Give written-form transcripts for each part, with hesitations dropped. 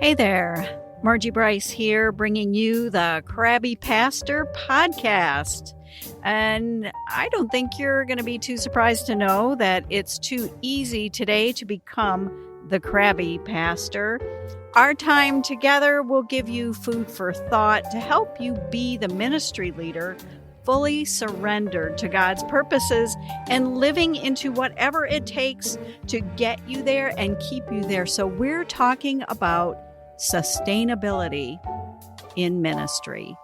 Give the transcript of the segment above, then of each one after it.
Hey there, Margie Bryce here, bringing you the Crabby Pastor podcast. And I don't think you're going to be too surprised to know that it's too easy today to become the Crabby Pastor. Our time together will give you food for thought to help you be the ministry leader fully surrendered to God's purposes and living into whatever it takes to get you there and keep you there. So we're talking about sustainability in ministry.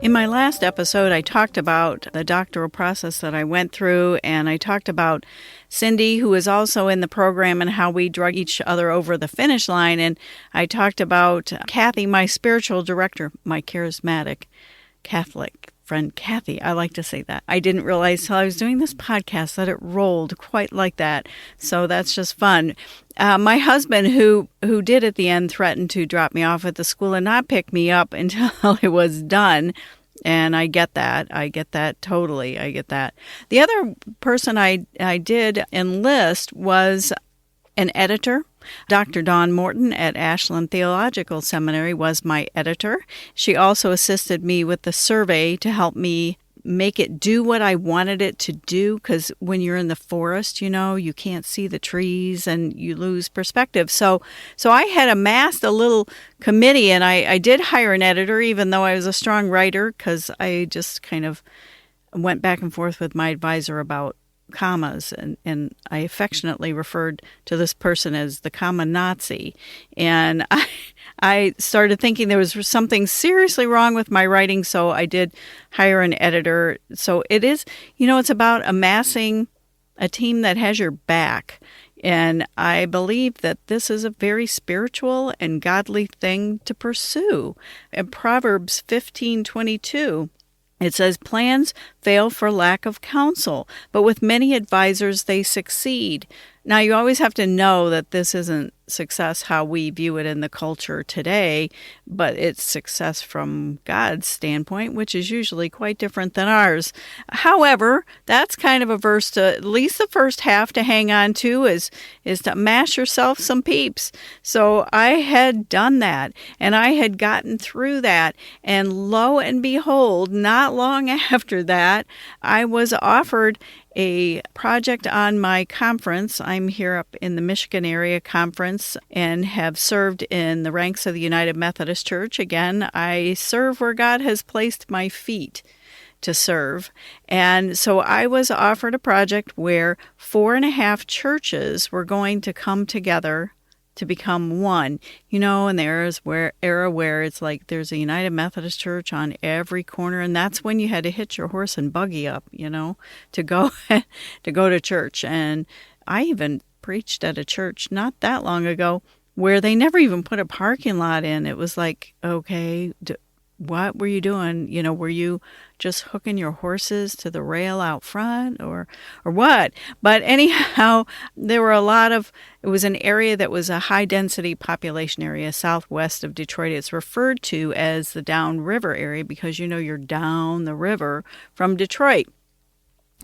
In my last episode, I talked about the doctoral process that I went through, and I talked about Cindy, who was also in the program, and how we drug each other over the finish line. And I talked about Kathy, my spiritual director, my charismatic Catholic friend Kathy. I like to say that. I didn't realize till I was doing this podcast that it rolled quite like that. So that's just fun. My husband, who did at the end, threatened to drop me off at the school and not pick me up until it was done. And I get that. Totally. I get that. The other person I did enlist was an editor. Dr. Dawn Morton at Ashland Theological Seminary was my editor. She also assisted me with the survey to help me make it do what I wanted it to do, because when you're in the forest, you can't see the trees and you lose perspective. So I had amassed a little committee, and I did hire an editor, even though I was a strong writer, because I just kind of went back and forth with my advisor about commas, and I affectionately referred to this person as the comma Nazi. And I started thinking there was something seriously wrong with my writing, so I did hire an editor. So it is, it's about amassing a team that has your back. And I believe that this is a very spiritual and godly thing to pursue. In Proverbs 15:22, it says, "Plans fail for lack of counsel, but with many advisors they succeed." Now, you always have to know that this isn't success how we view it in the culture today, but it's success from God's standpoint, which is usually quite different than ours. However, that's kind of a verse to, at least the first half, to hang on to is to amass yourself some peeps. So I had done that, and I had gotten through that, and lo and behold, not long after that, I was offered a project on my conference. I'm here up in the Michigan area conference and have served in the ranks of the United Methodist Church. Again, I serve where God has placed my feet to serve. And so I was offered a project where 4.5 churches were going to come together to become one, and there's era where it's like there's a United Methodist Church on every corner, and that's when you had to hitch your horse and buggy up, to go to church. And I even preached at a church not that long ago where they never even put a parking lot in. It was like, okay, what were you doing? Were you just hooking your horses to the rail out front or what? But anyhow, there were it was an area that was a high density population area southwest of Detroit. It's referred to as the downriver area because, you're down the river from Detroit.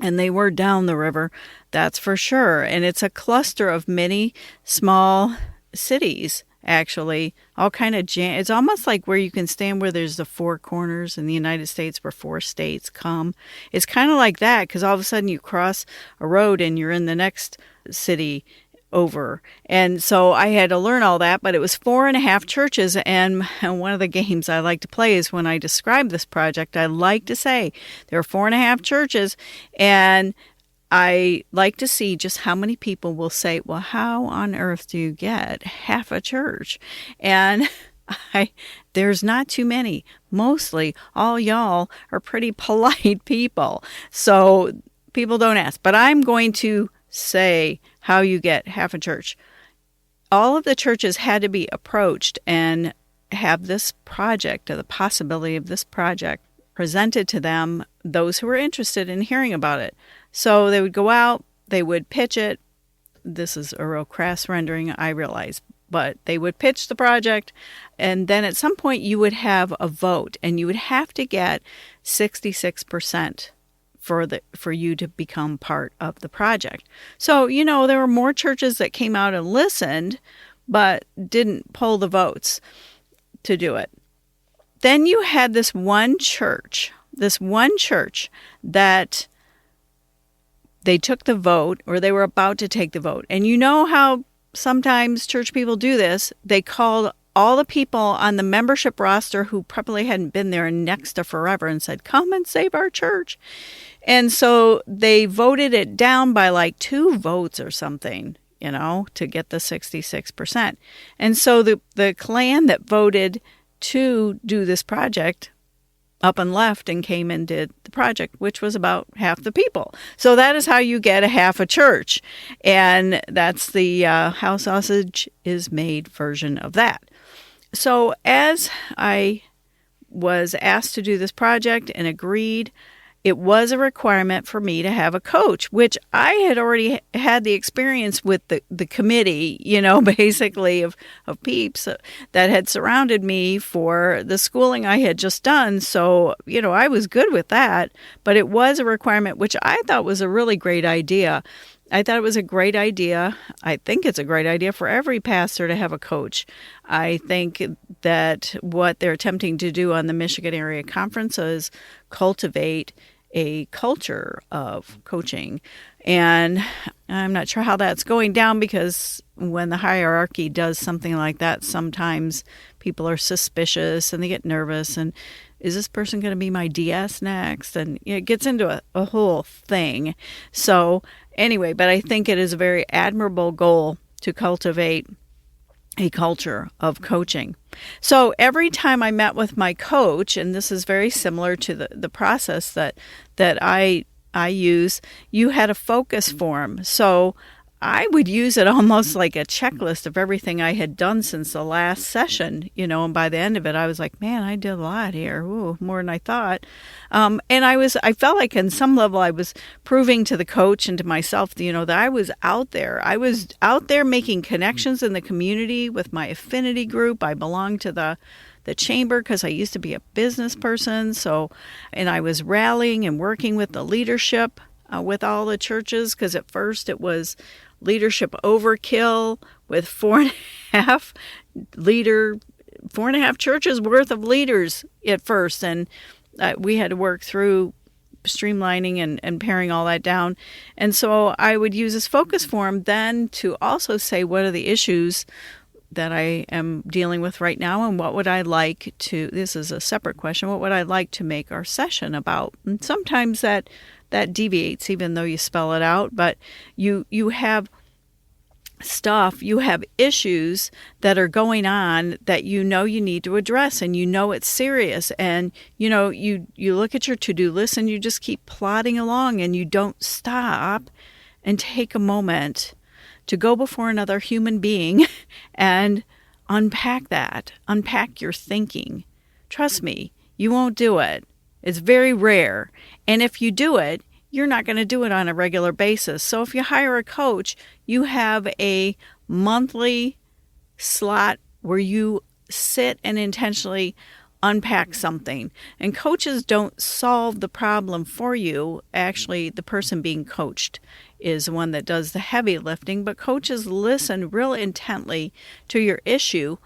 And they were down the river, that's for sure. And it's a cluster of many small cities. Actually, all kind of it's almost like where you can stand where there's the 4 corners in the United States where 4 states come. It's kind of like that, because all of a sudden you cross a road and you're in the next city over. And so I had to learn all that, but it was 4.5 churches. And one of the games I like to play is when I describe this project, I like to say there are 4.5 churches, and I like to see just how many people will say, well, how on earth do you get half a church? And there's not too many. Mostly all y'all are pretty polite people. So people don't ask. But I'm going to say how you get half a church. All of the churches had to be approached and have this project, or the possibility of this project, presented to them, those who were interested in hearing about it. So they would go out, they would pitch it. This is a real crass rendering, I realize, but they would pitch the project, and then at some point you would have a vote, and you would have to get 66% for you to become part of the project. So, there were more churches that came out and listened, but didn't pull the votes to do it. Then you had this one church that they took the vote, or they were about to take the vote. And you know how sometimes church people do this? They called all the people on the membership roster who probably hadn't been there next to forever and said, come and save our church. And so they voted it down by like 2 votes or something, to get the 66%. And so the clan that voted to do this project up and left and came and did the project, which was about half the people. So that is how you get a half a church. And that's the how sausage is made version of that. So as I was asked to do this project and agreed, it was a requirement for me to have a coach, which I had already had the experience with the committee, basically of peeps that had surrounded me for the schooling I had just done. So, I was good with that, but it was a requirement, which I thought was a really great idea. I thought it was a great idea. I think it's a great idea for every pastor to have a coach. I think that what they're attempting to do on the Michigan Area Conference is cultivate a culture of coaching. And I'm not sure how that's going down, because when the hierarchy does something like that, sometimes people are suspicious and they get nervous. And is this person going to be my DS next? And it gets into a whole thing. So anyway, but I think it is a very admirable goal to cultivate a culture of coaching. So every time I met with my coach, and this is very similar to the process that I use, you had a focus form. So I would use it almost like a checklist of everything I had done since the last session, and by the end of it, I was like, man, I did a lot here. Ooh, more than I thought. And I felt like on some level I was proving to the coach and to myself, that I was out there. I was out there making connections in the community with my affinity group. I belonged to the chamber because I used to be a business person. So, and I was rallying and working with the leadership with all the churches, because at first it was leadership overkill with 4.5 churches worth of leaders at first. And we had to work through streamlining and paring all that down. And so I would use this focus form then to also say, what are the issues that I am dealing with right now, and what would I like to, this is a separate question, what would I like to make our session about? And sometimes that deviates, even though you spell it out, but you have stuff, you have issues that are going on that you need to address, and it's serious, and you look at your to-do list and you just keep plodding along, and you don't stop and take a moment to go before another human being and unpack your thinking. Trust me, you won't do it. It's very rare. And if you do it, you're not going to do it on a regular basis. So if you hire a coach, you have a monthly slot where you sit and intentionally unpack something. And coaches don't solve the problem for you. Actually, the person being coached is the one that does the heavy lifting, but coaches listen real intently to your issue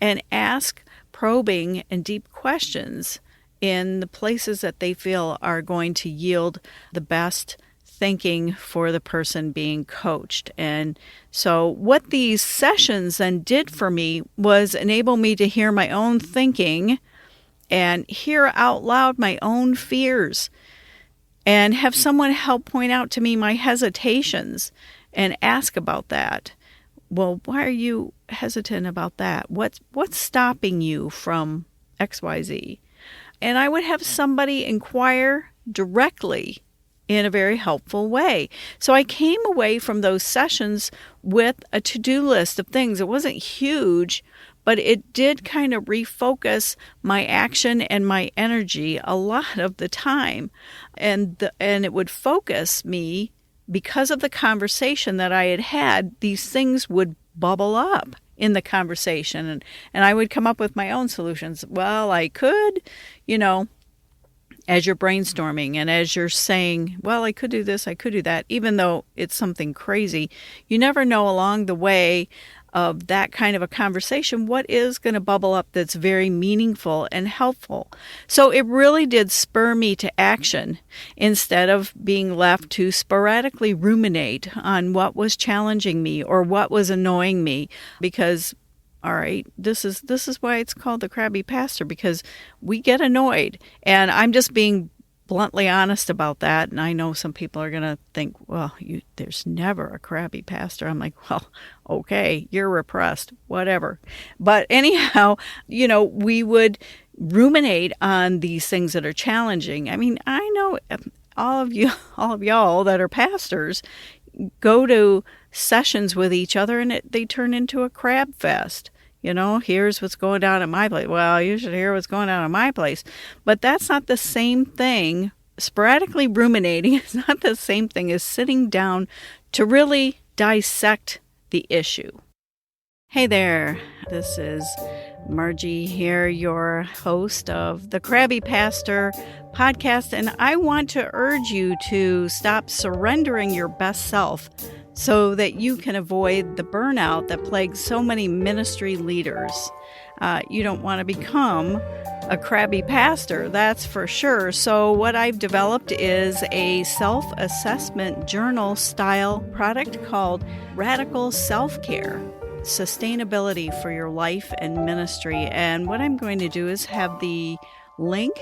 and ask probing and deep questions in the places that they feel are going to yield the best thinking for the person being coached. And so what these sessions then did for me was enable me to hear my own thinking and hear out loud my own fears, and have someone help point out to me my hesitations and ask about that. Well, why are you hesitant about that? What's stopping you from XYZ? And I would have somebody inquire directly in a very helpful way. So I came away from those sessions with a to-do list of things. It wasn't huge, but it did kind of refocus my action and my energy a lot of the time. And it would focus me, because of the conversation that I had had, these things would bubble up in the conversation. And I would come up with my own solutions. Well, I could, as you're brainstorming and as you're saying, well, I could do this, I could do that, even though it's something crazy, you never know along the way of that kind of a conversation what is going to bubble up that's very meaningful and helpful. So it really did spur me to action instead of being left to sporadically ruminate on what was challenging me or what was annoying me, because all right, this is why it's called the crabby pastor, because we get annoyed. And I'm just being bluntly honest about that. And I know some people are going to think, well, there's never a crabby pastor. I'm like, well, okay, you're repressed, whatever. But anyhow, we would ruminate on these things that are challenging. I mean, I know all of y'all that are pastors go to sessions with each other and they turn into a crab fest. Here's what's going down at my place. Well, you should hear what's going on at my place. But that's not the same thing. Sporadically ruminating is not the same thing as sitting down to really dissect the issue. Hey there, this is Margie here, your host of the Crabby Pastor podcast, and I want to urge you to stop surrendering your best self so that you can avoid the burnout that plagues so many ministry leaders. You don't want to become a crabby pastor, that's for sure. So what I've developed is a self-assessment journal style product called Radical Self-Care, Sustainability for Your Life and Ministry. And what I'm going to do is have the link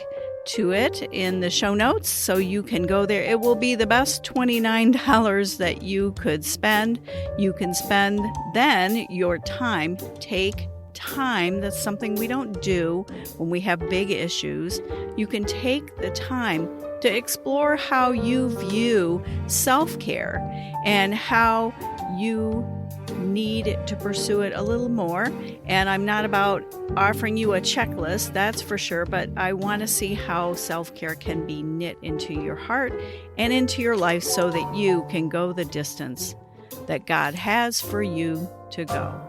to it in the show notes so you can go there. It will be the best $29 that you could spend. You can spend then your time. Take time. That's something we don't do when we have big issues. You can take the time to explore how you view self-care and how you need to pursue it a little more. And I'm not about offering you a checklist, that's for sure, but I want to see how self-care can be knit into your heart and into your life so that you can go the distance that God has for you to go.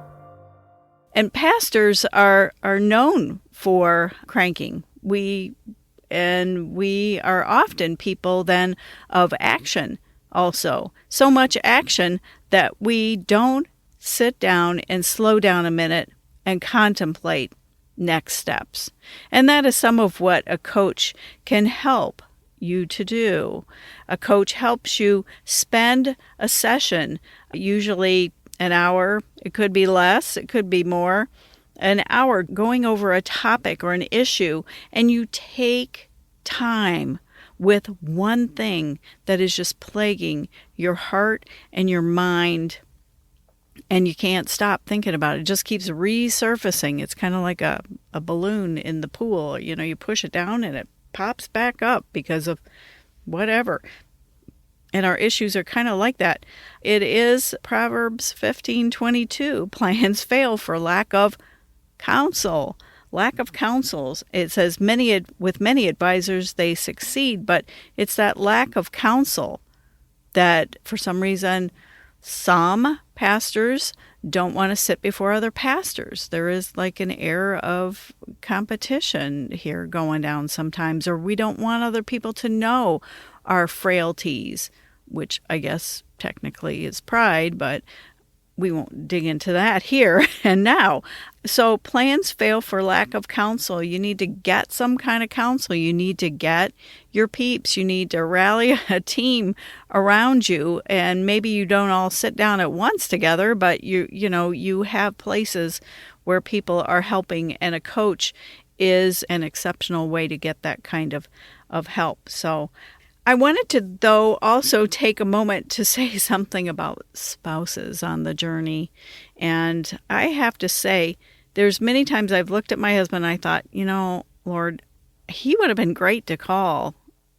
And pastors are known for cranking. We are often people then of action also. So much action that we don't sit down and slow down a minute and contemplate next steps. And that is some of what a coach can help you to do. A coach helps you spend a session, usually an hour. It could be less, it could be more. An hour going over a topic or an issue, and you take time with one thing that is just plaguing your heart and your mind, and you can't stop thinking about it. It just keeps resurfacing. It's kind of like a balloon in the pool. You push it down and it pops back up because of whatever. And our issues are kind of like that. It is Proverbs 15:22. Plans fail for lack of counsel. Lack of counsels. It says with many advisors they succeed, but it's that lack of counsel that for some reason some pastors don't want to sit before other pastors. There is like an air of competition here going down sometimes, or we don't want other people to know our frailties, which I guess technically is pride, but we won't dig into that here and now. So plans fail for lack of counsel. You need to get some kind of counsel. You need to get your peeps. You need to rally a team around you. And maybe you don't all sit down at once together, but you have places where people are helping, and a coach is an exceptional way to get that kind of help. So I wanted to, though, also take a moment to say something about spouses on the journey. And I have to say, there's many times I've looked at my husband and I thought, Lord, he would have been great to call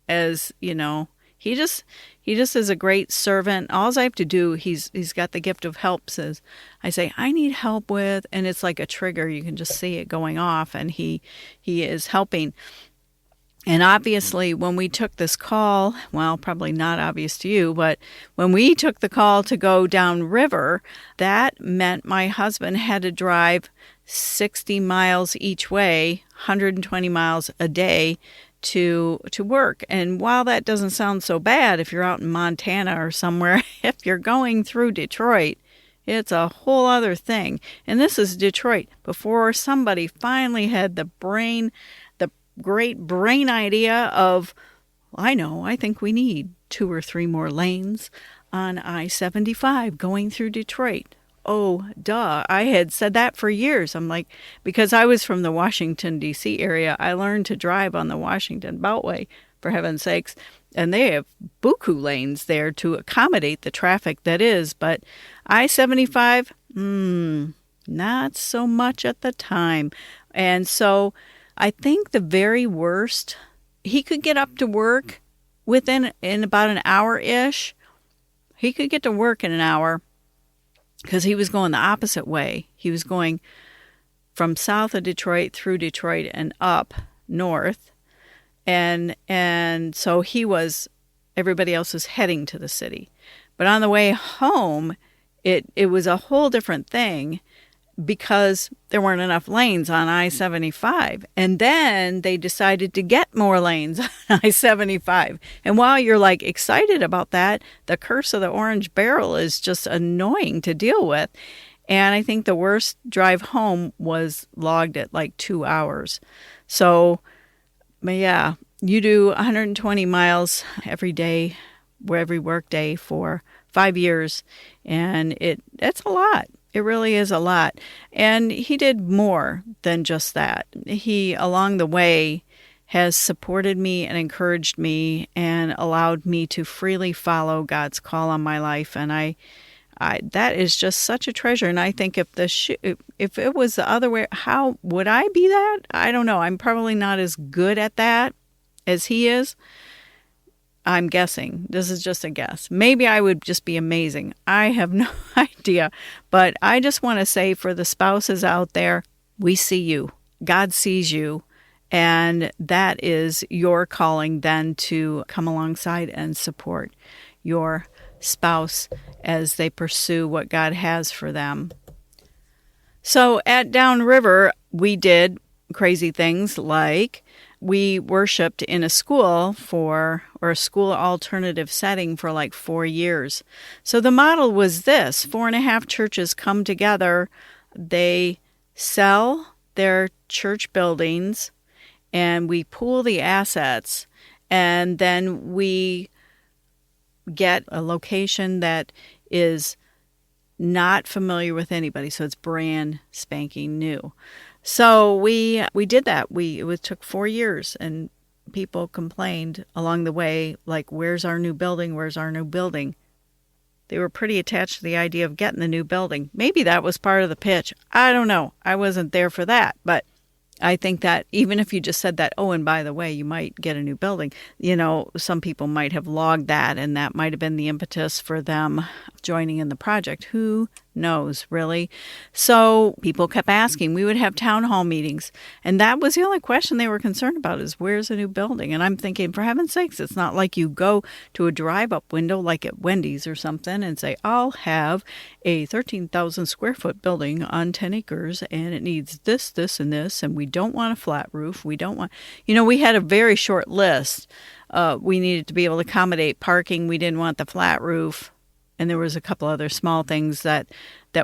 as, he just is a great servant. All I have to do, he's got the gift of help, says, I say, I need help with, and it's like a trigger. You can just see it going off, and he is helping. And obviously, when we took this call, well, probably not obvious to you, but when we took the call to go downriver, that meant my husband had to drive 60 miles each way, 120 miles a day, to work. And while that doesn't sound so bad if you're out in Montana or somewhere, if you're going through Detroit, it's a whole other thing. And this is Detroit before somebody finally had the great brain idea of, I think we need 2 or 3 more lanes on I-75 going through Detroit. Oh, duh. I had said that for years. I'm like, because I was from the Washington, D.C. area, I learned to drive on the Washington Beltway, for heaven's sakes. And they have buku lanes there to accommodate the traffic that is. But I-75, not so much at the time. And so I think the very worst, he could get up to work in about an hour-ish. He could get to work in an hour because he was going the opposite way. He was going from south of Detroit through Detroit and up north. And so everybody else was heading to the city. But on the way home, it was a whole different thing because there weren't enough lanes on I-75. And then they decided to get more lanes on I-75. And while you're like excited about that, the curse of the orange barrel is just annoying to deal with. And I think the worst drive home was logged at like 2 hours. So, yeah, you do 120 miles every day, every work day for 5 years. And it's a lot. It really is a lot. And he did more than just that. He, along the way, has supported me and encouraged me and allowed me to freely follow God's call on my life. And I that is just such a treasure. And I think if it was the other way, how would I be that? I don't know. I'm probably not as good at that as he is. I'm guessing. This is just a guess. Maybe I would just be amazing. I have no idea. But I just want to say for the spouses out there, we see you. God sees you. And that is your calling then to come alongside and support your spouse as they pursue what God has for them. So at Downriver, we did crazy things like we worshiped in a school or a school alternative setting for like 4 years. So the model was this: 4.5 churches come together. They sell their church buildings and we pool the assets, and then we get a location that is not familiar with anybody. So it's brand spanking new. So we did that. It took 4 years, and people complained along the way, like, where's our new building? Where's our new building? They were pretty attached to the idea of getting the new building. Maybe that was part of the pitch. I don't know. I wasn't there for that. But I think that even if you just said that, oh, and by the way, you might get a new building, some people might have logged that, and that might have been the impetus for them joining in the project. Who knows, really? So people kept asking. We would have town hall meetings, and that was the only question they were concerned about, is where's a new building? And I'm thinking, for heaven's sakes, it's not like you go to a drive-up window like at Wendy's or something and say, I'll have a 13,000 square foot building on 10 acres, and it needs this, this, and this, and we don't want a flat roof. We don't want, we had a very short list. We needed to be able to accommodate parking. We didn't want the flat roof. And there was a couple other small things that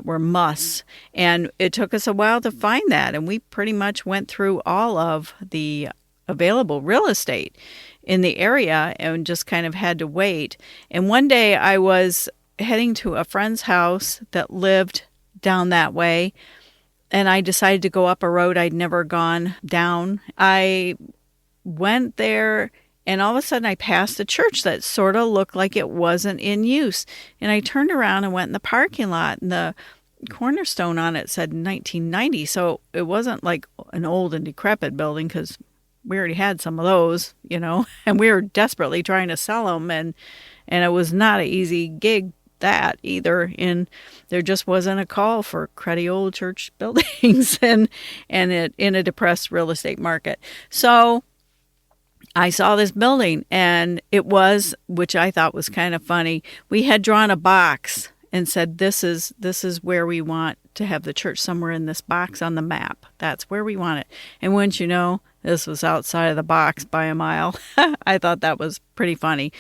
were musts. And it took us a while to find that. And we pretty much went through all of the available real estate in the area and just kind of had to wait. And one day I was heading to a friend's house that lived down that way, and I decided to go up a road I'd never gone down. I went there, and all of a sudden I passed a church that sort of looked like it wasn't in use. And I turned around and went in the parking lot, and the cornerstone on it said 1990. So it wasn't like an old and decrepit building, because we already had some of those, and we were desperately trying to sell them. And it was not an easy gig, that either. And there just wasn't a call for cruddy old church buildings and it in a depressed real estate market. So I saw this building, and it was, which I thought was kind of funny, we had drawn a box and said, this is where we want to have the church, somewhere in this box on the map. That's where we want it. And wouldn't you know, This was outside of the box by a mile. I thought that was pretty funny.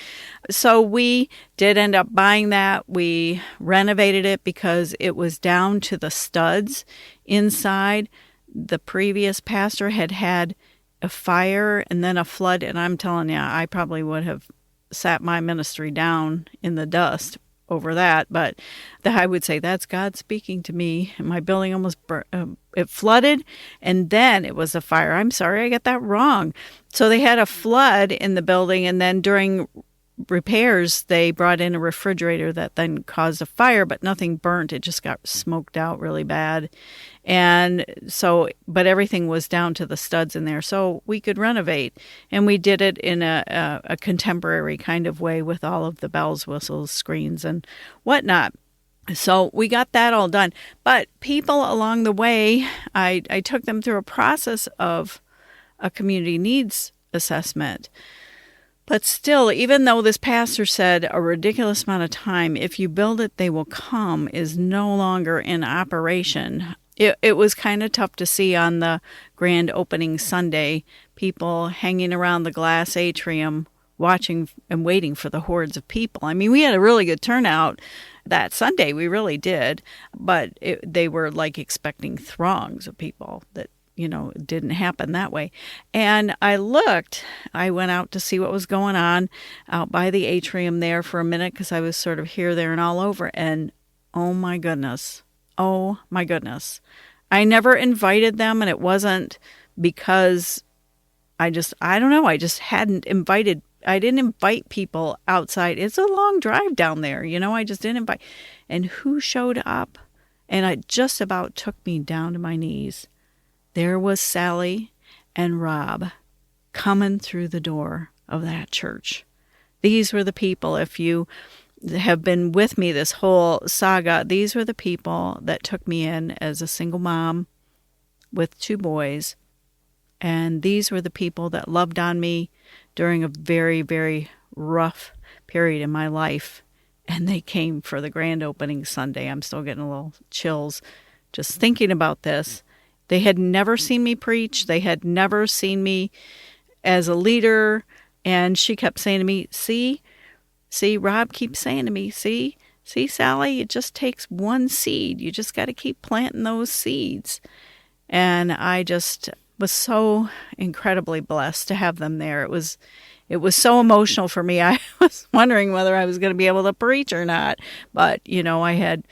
So we did end up buying that. We renovated it because it was down to the studs inside. The previous pastor had had a fire and then a flood, and I'm telling you, I probably would have sat my ministry down in the dust over that, but I would say that's God speaking to me. My building almost it flooded, and then it was a fire. I'm sorry, I got that wrong. So they had a flood in the building, and then during repairs, they brought in a refrigerator that then caused a fire, but nothing burnt. It just got smoked out really bad. And so, but everything was down to the studs in there, so we could renovate. And we did it in a contemporary kind of way with all of the bells, whistles, screens, and whatnot. So we got that all done. But people along the way, I took them through a process of a community needs assessment. But still, even though this pastor said a ridiculous amount of time, if you build it, they will come, is no longer in operation. It was kind of tough to see on the grand opening Sunday, people hanging around the glass atrium, watching and waiting for the hordes of people. I mean, we had a really good turnout that Sunday. We really did. But they were like expecting throngs of people that, it didn't happen that way. And I went out to see what was going on out by the atrium there for a minute because I was sort of here, there, and all over. And oh my goodness. I never invited them, and it wasn't because I just hadn't invited. I didn't invite people outside. It's a long drive down there, I just didn't invite. And who showed up? And it just about took me down to my knees. There was Sally and Rob coming through the door of that church. These were the people, if you have been with me this whole saga, these were the people that took me in as a single mom with 2 boys. And these were the people that loved on me during a very, very rough period in my life. And they came for the grand opening Sunday. I'm still getting a little chills just thinking about this. They had never seen me preach. They had never seen me as a leader. And she kept saying to me, See, Rob keeps saying to me, see, Sally, it just takes one seed. You just got to keep planting those seeds. And I just was so incredibly blessed to have them there. It was so emotional for me. I was wondering whether I was going to be able to preach or not. But, I had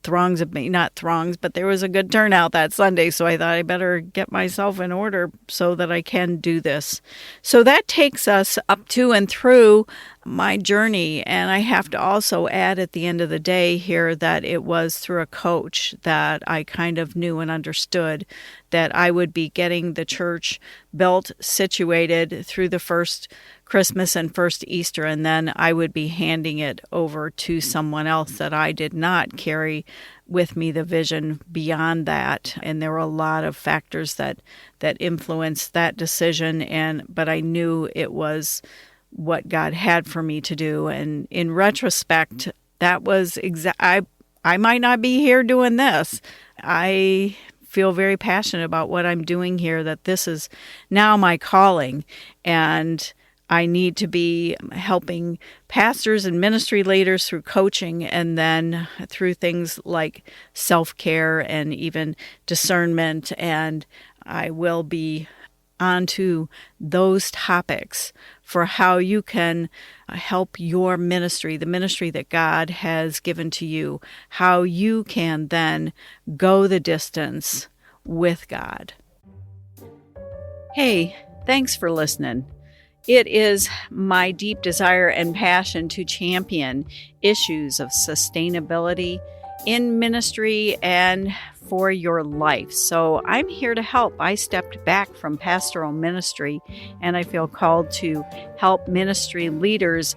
throngs of me, not throngs, but there was a good turnout that Sunday, so I thought I better get myself in order so that I can do this. So that takes us up to and through my journey, and I have to also add at the end of the day here that it was through a coach that I kind of knew and understood that I would be getting the church built, situated through the first Christmas and first Easter, and then I would be handing it over to someone else that I did not carry with me the vision beyond that. And there were a lot of factors that influenced that decision, but I knew it was what God had for me to do. And in retrospect, that was I might not be here doing this. I feel very passionate about what I'm doing here, that this is now my calling, and I need to be helping pastors and ministry leaders through coaching, and then through things like self-care and even discernment. And I will be onto those topics for how you can help your ministry, the ministry that God has given to you, how you can then go the distance with God. Hey, thanks for listening. It is my deep desire and passion to champion issues of sustainability in ministry and for your life. So I'm here to help. I stepped back from pastoral ministry, and I feel called to help ministry leaders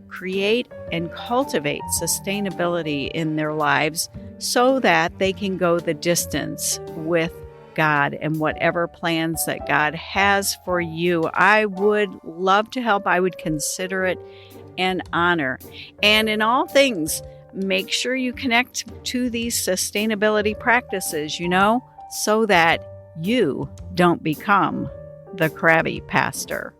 create and cultivate sustainability in their lives so that they can go the distance with God and whatever plans that God has for you. I would love to help. I would consider it an honor. And in all things, make sure you connect to these sustainability practices, so that you Don't become the crabby pastor.